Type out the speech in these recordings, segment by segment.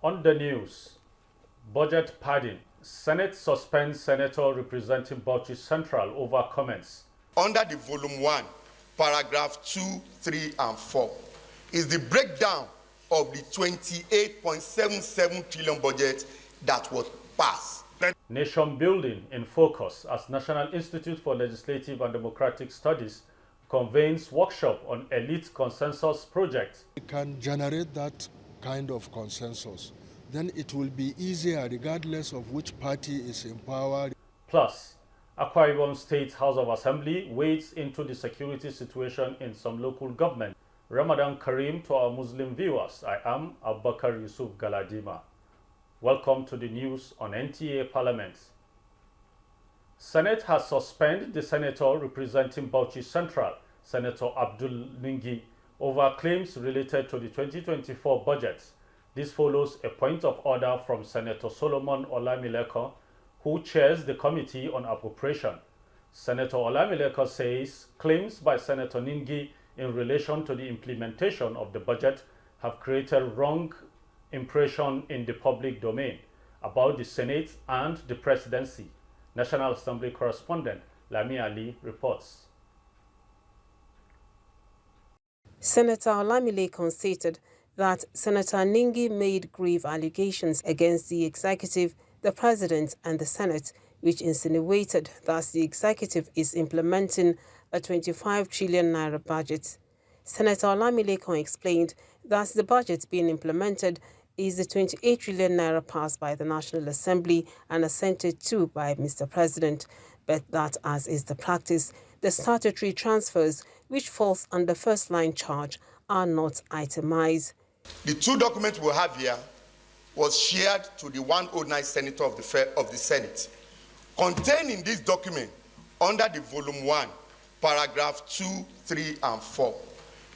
On the news, budget padding. Senate suspends Senator representing Bauchi Central over comments. Under the Volume 1, paragraph 2, 3, and 4, is the breakdown of the 28.77 trillion budget that was passed. Nation building in focus as National Institute for Legislative and Democratic Studies convenes workshop on elite consensus project. We can generate that kind of consensus. Then it will be easier regardless of which party is in power. Plus, Akwa Ibom State House of Assembly wades into the security situation in some local government. Ramadan Kareem to our Muslim viewers. I am Abubakar Yusuf Galadima. Welcome to the news on NTA Parliament. Senate has suspended the senator representing Bauchi Central, Senator Abdul Ningi, over claims related to the 2024 budget. This follows a point of order from Senator Solomon Olamileko, who chairs the Committee on Appropriation. Senator Olamileko says claims by Senator Ningi in relation to the implementation of the budget have created wrong impression in the public domain about the Senate and the presidency. National Assembly correspondent Lami Ali reports. Senator Olamileko stated that Senator Ningi made grave allegations against the executive, the president, and the Senate, which insinuated that the executive is implementing a 25 trillion naira budget. Senator Olamileko explained that the budget being implemented is the 28 trillion naira passed by the National Assembly and assented to by Mr. President, but that, as is the practice, the statutory transfers, which falls under first-line charge, are not itemized. The two documents we have here was shared to the 109 Senator of the Senate. Contained in this document, under the Volume 1, paragraph 2, 3, and 4,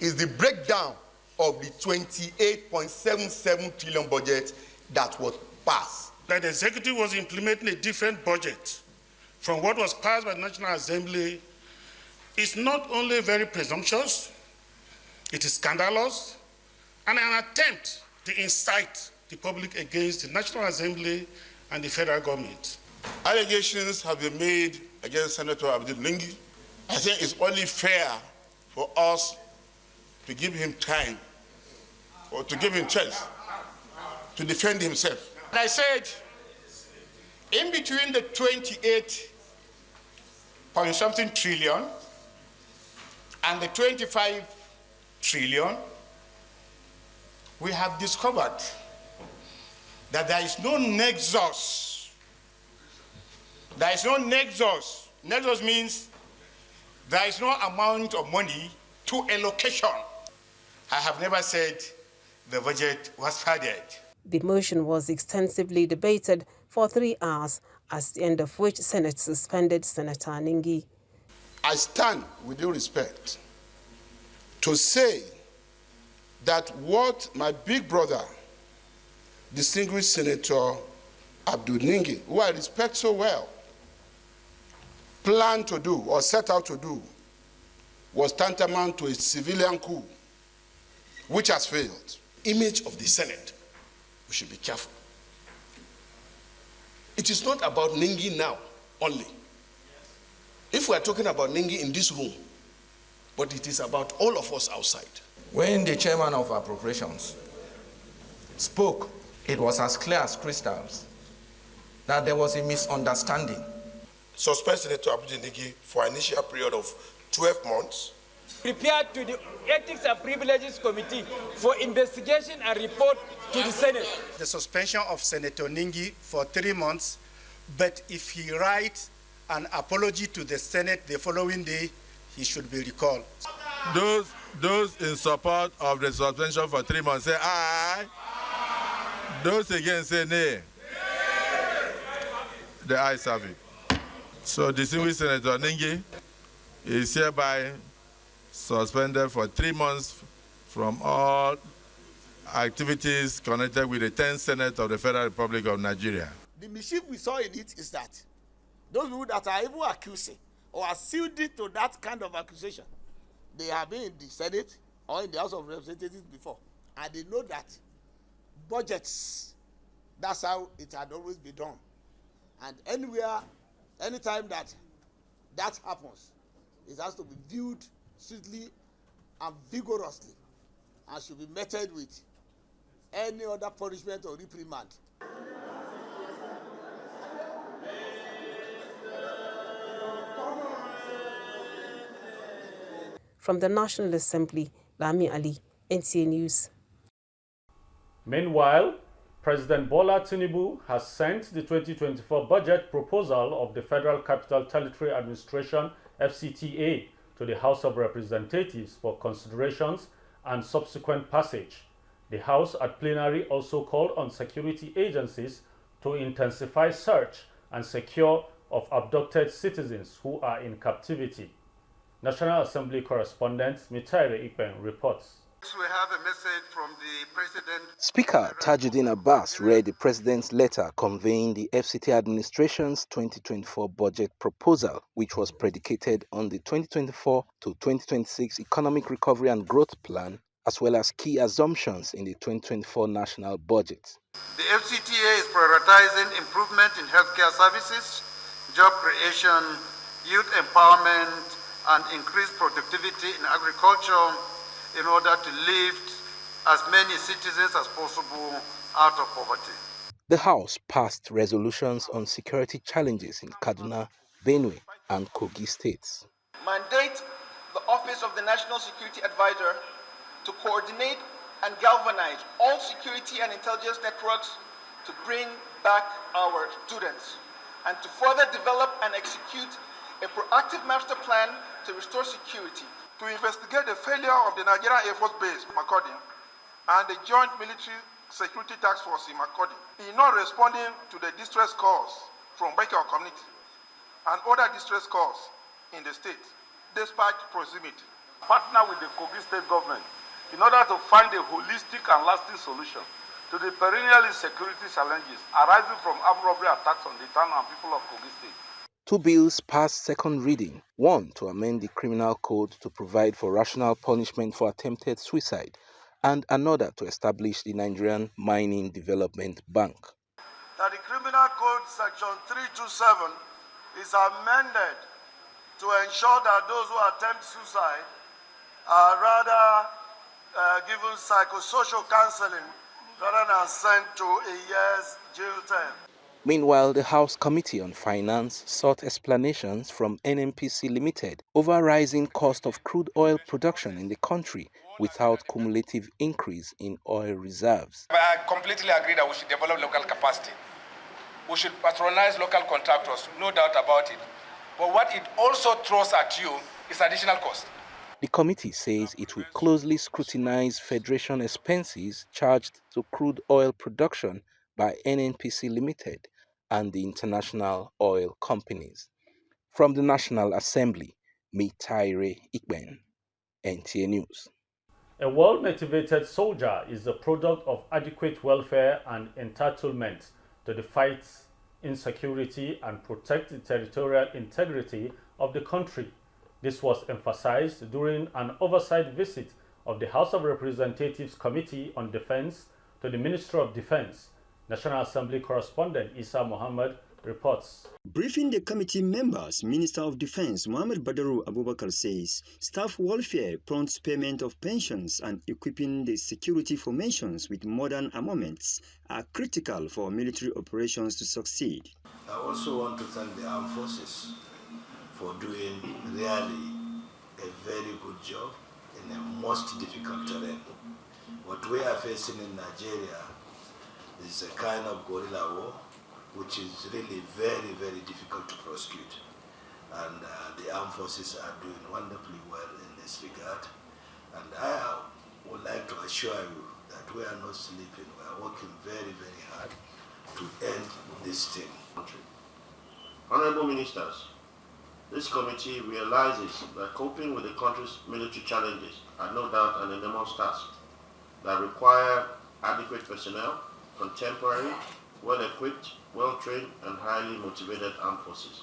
is the breakdown of the 28.77 trillion budget that was passed. That the executive was implementing a different budget from what was passed by the National Assembly is not only very presumptuous, it is scandalous, and an attempt to incite the public against the National Assembly and the federal government. Allegations have been made against Senator Abdul Ningi. I think it's only fair for us to give him time or to give him chance to defend himself. And I said, in between the 28-point-something trillion and the 25 trillion, we have discovered that there is no nexus. There is no nexus. Nexus means there is no amount of money to allocation. I have never said the budget was padded. The motion was extensively debated for 3 hours, at the end of which Senate suspended Senator Ningi. I stand, with due respect, to say that what my big brother, distinguished Senator Abdul Ningi, who I respect so well, planned to do or set out to do was tantamount to a civilian coup, which has failed. Image of the Senate, we should be careful. It is not about Ningi now only. If we are talking about Ningi in this room, but it is about all of us outside. When the chairman of appropriations spoke, it was as clear as crystals that there was a misunderstanding. Suspend Senator Abdul Ningi for an initial period of 12 months. Prepared to the Ethics and Privileges Committee for investigation and report to the Senate. The suspension of Senator Ningi for 3 months, but if he writes an apology to the Senate the following day, he should be recalled. Those in support of the suspension for 3 months say aye. Those against say nay. The ayes have it. So distinguished Senator Ningi is hereby suspended for 3 months from all activities connected with the 10th Senate of the Federal Republic of Nigeria. The mischief we saw in it is that those people that are even accusing or are sealed to that kind of accusation, they have been in the Senate or in the House of Representatives before, and they know that budgets That's how it had always been done. And anywhere, anytime that happens, it has to be viewed strictly and vigorously, and should be meted with any other punishment or reprimand. From the National Assembly, Lami Ali, NTA News. Meanwhile, President Bola Tinubu has sent the 2024 budget proposal of the Federal Capital Territory Administration (FCTA) to the House of Representatives for considerations and subsequent passage. The House at plenary also called on security agencies to intensify search and secure of abducted citizens who are in captivity. National Assembly correspondent Mitaire Ikpen reports. We have a message from the President. Speaker Tajuddin Abbas read the President's letter conveying the FCT administration's 2024 budget proposal, which was predicated on the 2024 to 2026 Economic Recovery and Growth Plan, as well as key assumptions in the 2024 national budget. The FCTA is prioritizing improvement in healthcare services, job creation, youth empowerment, and increased productivity in agriculture in order to lift as many citizens as possible out of poverty. The House passed resolutions on security challenges in Kaduna, Benue, and Kogi states. Mandate the Office of the National Security Advisor to coordinate and galvanize all security and intelligence networks to bring back our students, and to further develop and execute a proactive master plan to restore security. To investigate the failure of the Nigerian Air Force Base, Makurdi, and the Joint Military Security Task Force in Makurdi, in not responding to the distress calls from Baker community and other distress calls in the state, despite proximity. Partner with the Kogi state government in order to find a holistic and lasting solution to the perennial insecurity challenges arising from armed robbery attacks on the town and people of Kogi state. Two bills passed second reading, one to amend the criminal code to provide for rational punishment for attempted suicide, and another to establish the Nigerian Mining Development Bank. That the criminal code section 327 is amended to ensure that those who attempt suicide are rather given psychosocial counseling rather than sent to a year's jail term. Meanwhile, the House Committee on Finance sought explanations from NNPC Limited over rising cost of crude oil production in the country without cumulative increase in oil reserves. I completely agree that we should develop local capacity. We should patronize local contractors, no doubt about it. But what it also throws at you is additional cost. The committee says it will closely scrutinize Federation expenses charged to crude oil production by NNPC Limited and the international oil companies. From the National Assembly, Mitaire Ikben, NTA News. A well-motivated soldier is the product of adequate welfare and entitlement to the fight insecurity and protect the territorial integrity of the country. This was emphasized during an oversight visit of the House of Representatives Committee on Defense to the Ministry of Defense. National Assembly correspondent Isa Muhammad reports. Briefing the committee members, Minister of Defense Muhammad Badaru Abubakar says staff welfare, prompt payment of pensions, and equipping the security formations with modern armaments are critical for military operations to succeed. I also want to thank the armed forces for doing really a very good job in a most difficult terrain. What we are facing in Nigeria is a kind of guerrilla war which is really very, very difficult to prosecute. And the armed forces are doing wonderfully well in this regard. And I would like to assure you that we are not sleeping. We are working very, very hard to end this thing. Honorable Ministers, this committee realizes that coping with the country's military challenges are no doubt an enormous task that require adequate personnel, contemporary, well-equipped, well-trained, and highly motivated armed forces.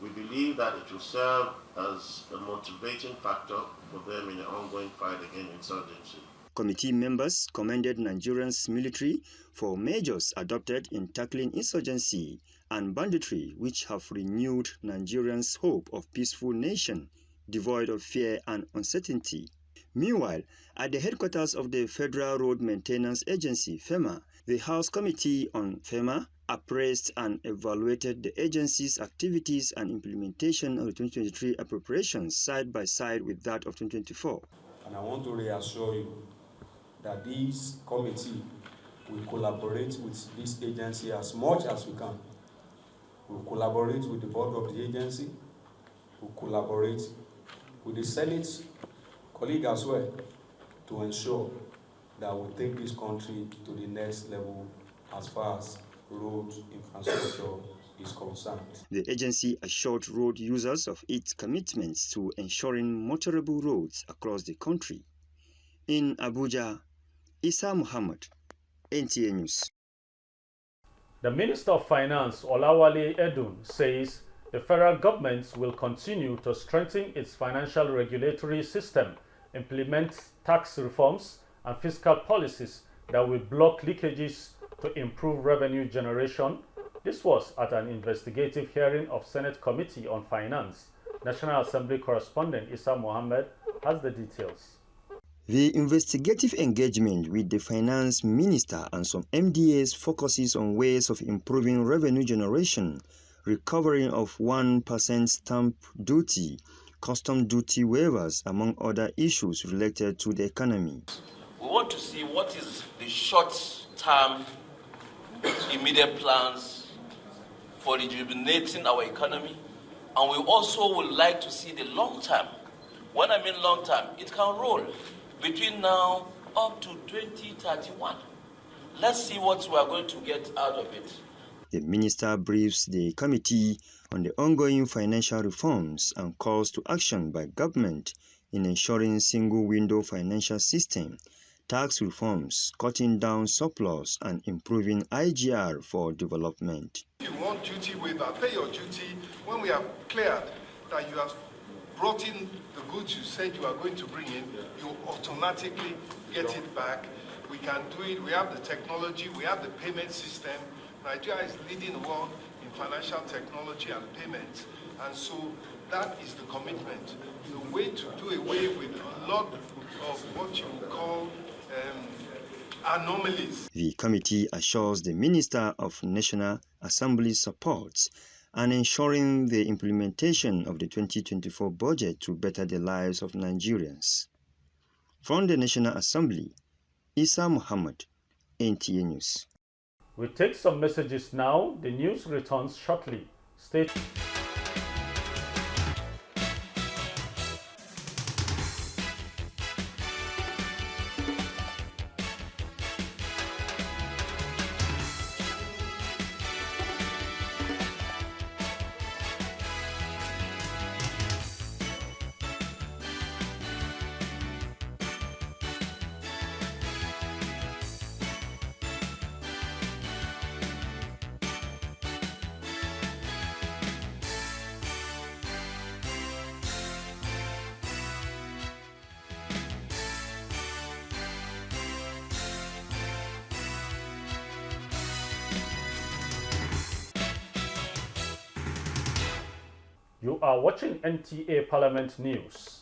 We believe that it will serve as a motivating factor for them in the ongoing fight against insurgency. Committee members commended Nigeria's military for measures adopted in tackling insurgency and banditry, which have renewed Nigerians' hope of peaceful nation, devoid of fear and uncertainty. Meanwhile, at the headquarters of the Federal Road Maintenance Agency, FEMA, the House Committee on FEMA appraised and evaluated the agency's activities and implementation of the 2023 appropriations side by side with that of 2024. And I want to reassure you that this committee will collaborate with this agency as much as we can. We'll collaborate with the board of the agency. We'll collaborate with the Senate colleague as well to ensure that we take this country to the next level as far as road infrastructure is concerned. The agency assured road users of its commitments to ensuring motorable roads across the country. In Abuja, Isa Muhammad, NTA News. The Minister of Finance, Olawale Edun, says the federal government will continue to strengthen its financial regulatory system, implement tax reforms and fiscal policies that will block leakages to improve revenue generation. This was at an investigative hearing of Senate Committee on Finance. National Assembly correspondent Isa Mohammed has the details. The investigative engagement with the finance minister and some MDAs focuses on ways of improving revenue generation, recovery of 1% stamp duty, custom duty waivers, among other issues related to the economy. We want to see what is the short-term, immediate plans for rejuvenating our economy, and we also would like to see the long-term. When I mean long-term, it can roll between now up to 2031. Let's see what we are going to get out of it. The minister briefs the committee on the ongoing financial reforms and calls to action by government in ensuring single-window financial system, tax reforms, cutting down surplus, and improving IGR for development. If you want duty waiver, pay your duty when we have cleared that you have brought in the goods you said you are going to bring in, you automatically get it back. We can do it. We have the technology. We have the payment system. Nigeria is leading the world in financial technology and payments. And so that is the commitment. The way to do away with a lot of what you call anomalies. The committee assures the Minister of National Assembly support and ensuring the implementation of the 2024 budget to better the lives of Nigerians. From the National Assembly, Isa Muhammad, NTA News. We take some messages now. The news returns shortly. Stay tuned. You are watching NTA Parliament News.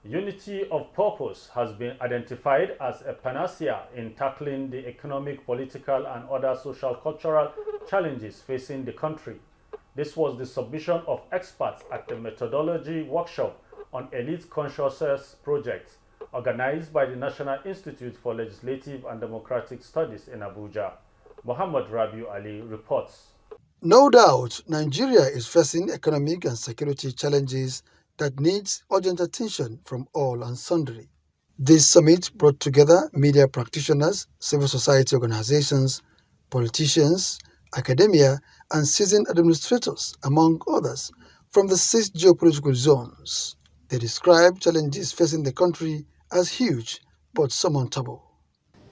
Unity of purpose has been identified as a panacea in tackling the economic, political, and other social-cultural challenges facing the country. This was the submission of experts at the methodology workshop on elite consciousness project organized by the National Institute for Legislative and Democratic Studies in Abuja. Muhammad Rabiu Ali reports. No doubt, Nigeria is facing economic and security challenges that needs urgent attention from all and sundry. This summit brought together media practitioners, civil society organizations, politicians, academia, and seasoned administrators, among others, from the 6 geopolitical zones. They describe challenges facing the country as huge but surmountable.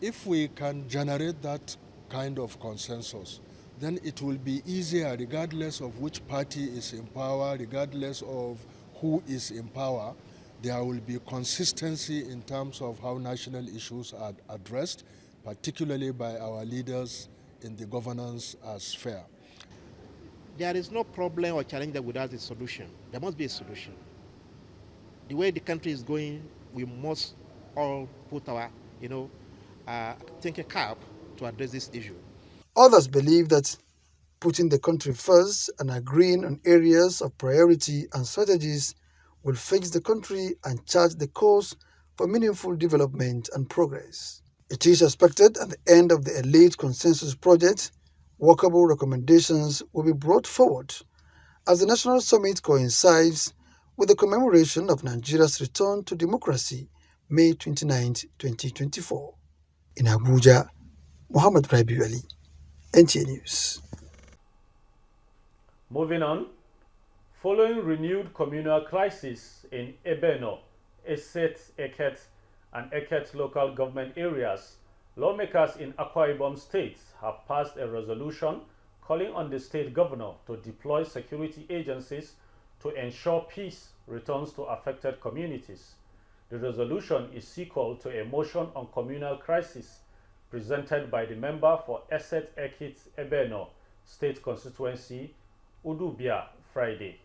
If we can generate that kind of consensus, then it will be easier regardless of which party is in power, regardless of who is in power, there will be consistency in terms of how national issues are addressed, particularly by our leaders in the governance sphere. There is no problem or challenge that without a solution. There must be a solution. The way the country is going, we must all put our, thinking cap to address this issue. Others believe that putting the country first and agreeing on areas of priority and strategies will fix the country and chart the course for meaningful development and progress. It is expected at the end of the elite consensus project, workable recommendations will be brought forward as the National Summit coincides with the commemoration of Nigeria's return to democracy, May 29, 2024. In Abuja, Muhammad Rabiu Ali, NTA News. Moving on, following renewed communal crisis in Ebeno, Eset, Eket, and Eket local government areas, lawmakers in Akwa Ibom State have passed a resolution calling on the state governor to deploy security agencies to ensure peace returns to affected communities. The resolution is sequel to a motion on communal crisis presented by the member for Eset Ekit Ebeno State Constituency, Udubia, Friday.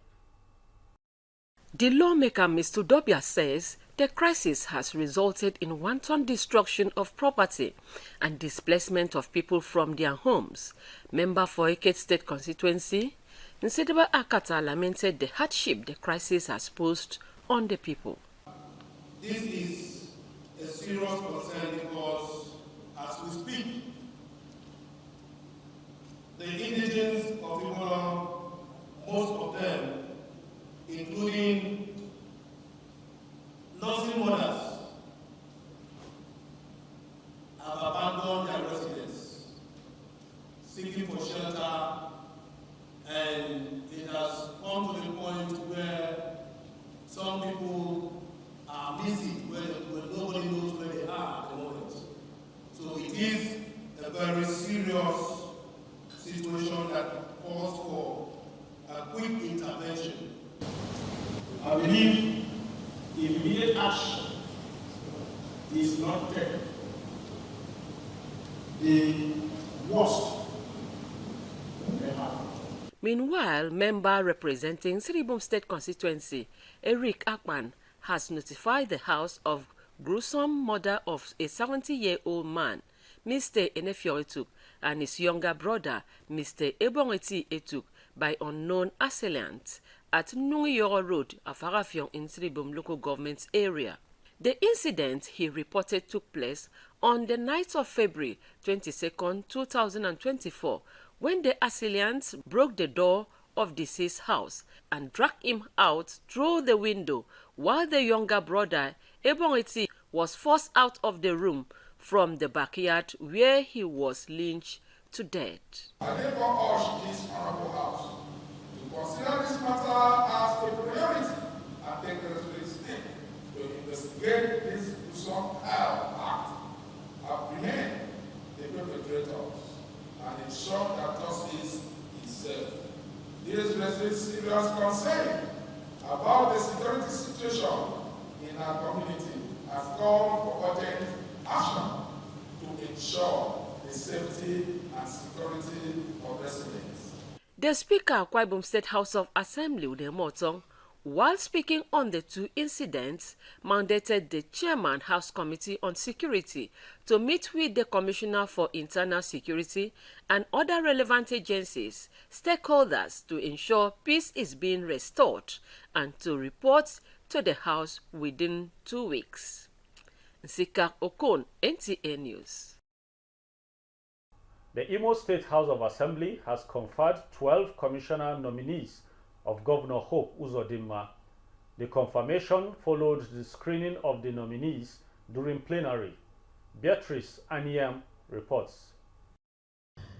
The lawmaker, Mr. Dobia, says the crisis has resulted in wanton destruction of property and displacement of people from their homes. Member for Eket State Constituency, Nsideba Akata lamented the hardship the crisis has posed on the people. This is a serious concern because, as we speak, the indigents of Ebola, most of them, including nursing mothers, have abandoned their residence, seeking for shelter, and it has come to the point where some people are missing where nobody knows where they are at the moment. So it is a very serious situation that calls for a quick intervention. I believe if immediate action is not taken, the worst may happen. Meanwhile, member representing Siribom State Constituency, Eric Akpan, has notified the house of gruesome murder of a 70-year-old man, Mr. Enefio Etuk, and his younger brother, Mr. Ebongeti Etuk, by unknown assailants at Nungiyoro Road, Afarafion in Siribom local government area. The incident, he reported, took place on the night of February 22, 2024, when the assailants broke the door of deceased house and dragged him out through the window, while the younger brother, Ebongeti, was forced out of the room from the backyard where he was lynched to death. I therefore urge this honorable house to consider this matter as a priority and take the necessary steps to investigate this gruesome act, apprehend the perpetrators, and ensure that justice is served. This raises serious concern about the security situation in our community and call for urgent action to ensure the safety and security of residents. The Speaker of Akwa Ibom State House of Assembly, Udemotong, while speaking on the two incidents, mandated the Chairman House Committee on Security to meet with the Commissioner for Internal Security and other relevant agencies, stakeholders, to ensure peace is being restored and to report to the House within 2 weeks. Nsika Okon, NTA News. The Imo State House of Assembly has conferred 12 commissioner nominees of Governor Hope Uzodinma. The confirmation followed the screening of the nominees during plenary. Beatrice Aniam reports.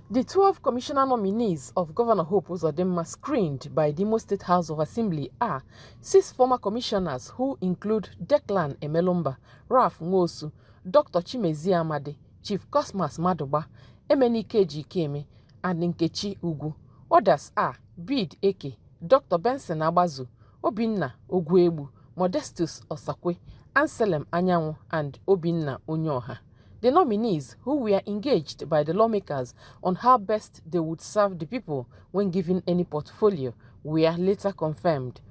The 12 commissioner nominees of Governor Hope Uzodinma screened by the Imo State House of Assembly are 6 former commissioners who include Declan Emelumba, Ralph Nwosu, Dr. Chimezi Amadi, Chief Cosmas Maduba, Emenike Jikeme, and Nkechi Ugu. Others are Bid Eke, Dr. Benson Abazu, Obinna Ogwegbu, Modestus Osakwe, Anselm Anyanwu, and Obinna Onyoha. The nominees, who were engaged by the lawmakers on how best they would serve the people when given any portfolio, were later confirmed.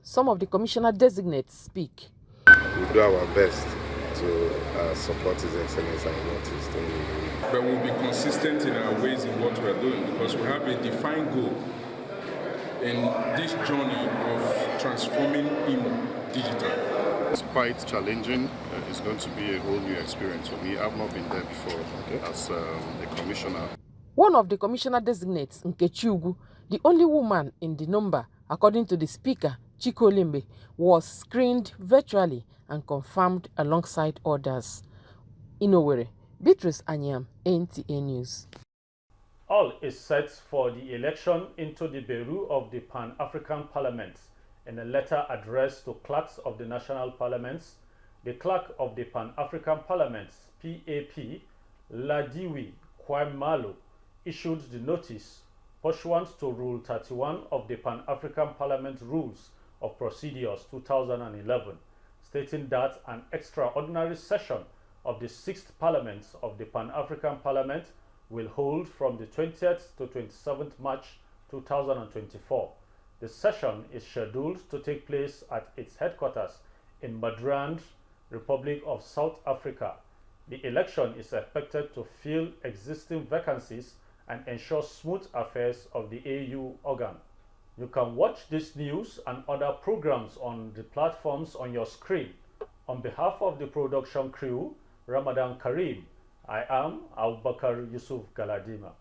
Some of the commissioner designates speak. We do our best to support His Excellency and what he's doing. But we'll be consistent in our ways in what we're doing, because we have a defined goal in this journey of transforming Imo digital. It's quite challenging. It's going to be a whole new experience for me. I've not been there before as a commissioner. One of the commissioner designates, Nkechi Ugwu, the only woman in the number, according to the speaker, Chiko Lembe, was screened virtually and confirmed alongside others. In Owerri, Beatrice Anyam, NTA News. All is set for the election into the Bureau of the Pan-African Parliament. In a letter addressed to clerks of the national parliaments, the clerk of the Pan-African Parliaments, PAP, Ladiwi Kwaimalo, issued the notice pursuant to Rule 31 of the Pan-African Parliament Rules of Procedures 2011, stating that an extraordinary session of the 6th Parliament of the Pan-African Parliament will hold from the 20th to 27th March 2024. The session is scheduled to take place at its headquarters in Midrand, Republic of South Africa. The election is expected to fill existing vacancies and ensure smooth affairs of the AU organ. You can watch this news and other programs on the platforms on your screen. On behalf of the production crew, Ramadan Kareem, I am Abubakar Yusuf Galadima.